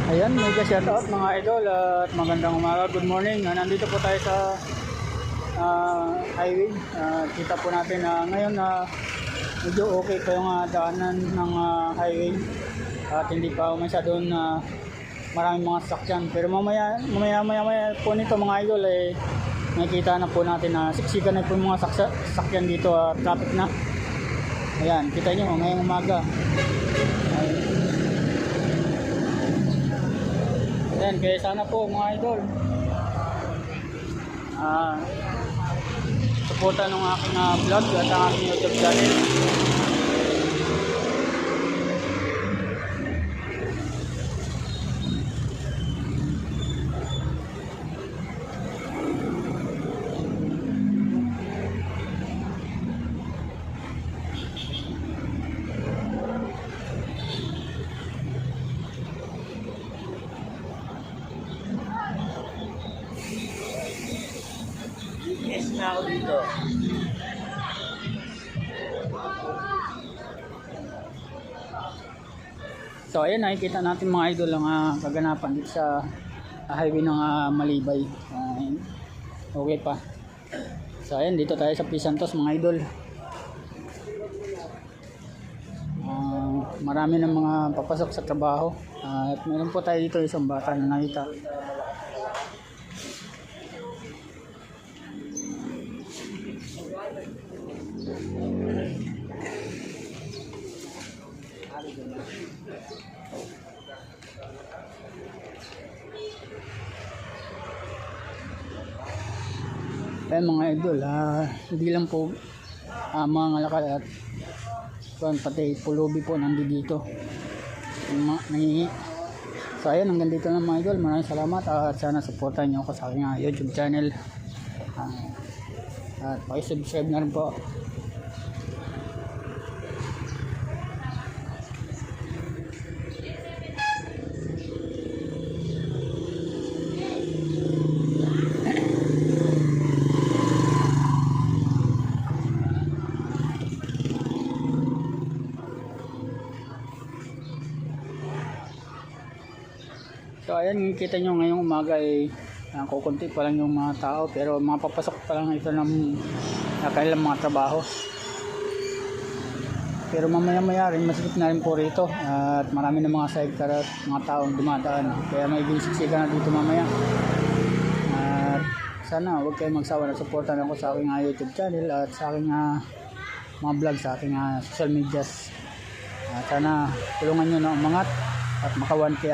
Ayan, mega shoutout mga idol at magandang umaga. Good morning. Nandito po tayo sa highway. Kita po natin na ngayon medyo okay pa yung daanan ng highway. At hindi pa masyadong maraming mga sasakyan. Pero mamaya po nito mga idol makikita na po natin na siksikan na po yung mga sasakyan dito at traffic na. Ayan, kita nyo ngayong umaga. Ayan, kaya sana po mga idol supportan ng aking vlog at ang aking YouTube channel. Yes, now dito. So ayan, nakikita natin mga idol ang kaganapan dito sa highway ng Malibay. Okay pa. So ayan, dito tayo sa P. Santos mga idol. Marami ng mga papasok sa trabaho. At meron po tayo dito isang bata na nakita. Ayan mga idol, hindi lang po mga ngalakal at pati pulubi po nandito nangingi. So ayan, hanggang dito lang mga idol. Maraming salamat at sana supportan nyo ako sa aking YouTube channel at pakisubscribe na rin po. So ayan, kita nyo ngayong umaga kukunti pa lang yung mga tao, pero mga papasok pa lang ito ng kanilang mga trabaho. Pero mamaya rin masikip na rin po rito at marami na mga sidecar at mga taong dumadaan, kaya may binsiksikan na dito mamaya. At sana huwag kayong magsawa na supportan ako sa aking YouTube channel at sa aking mga vlog sa aking social medias. Sana tulungan nyo na umangat at maka 1K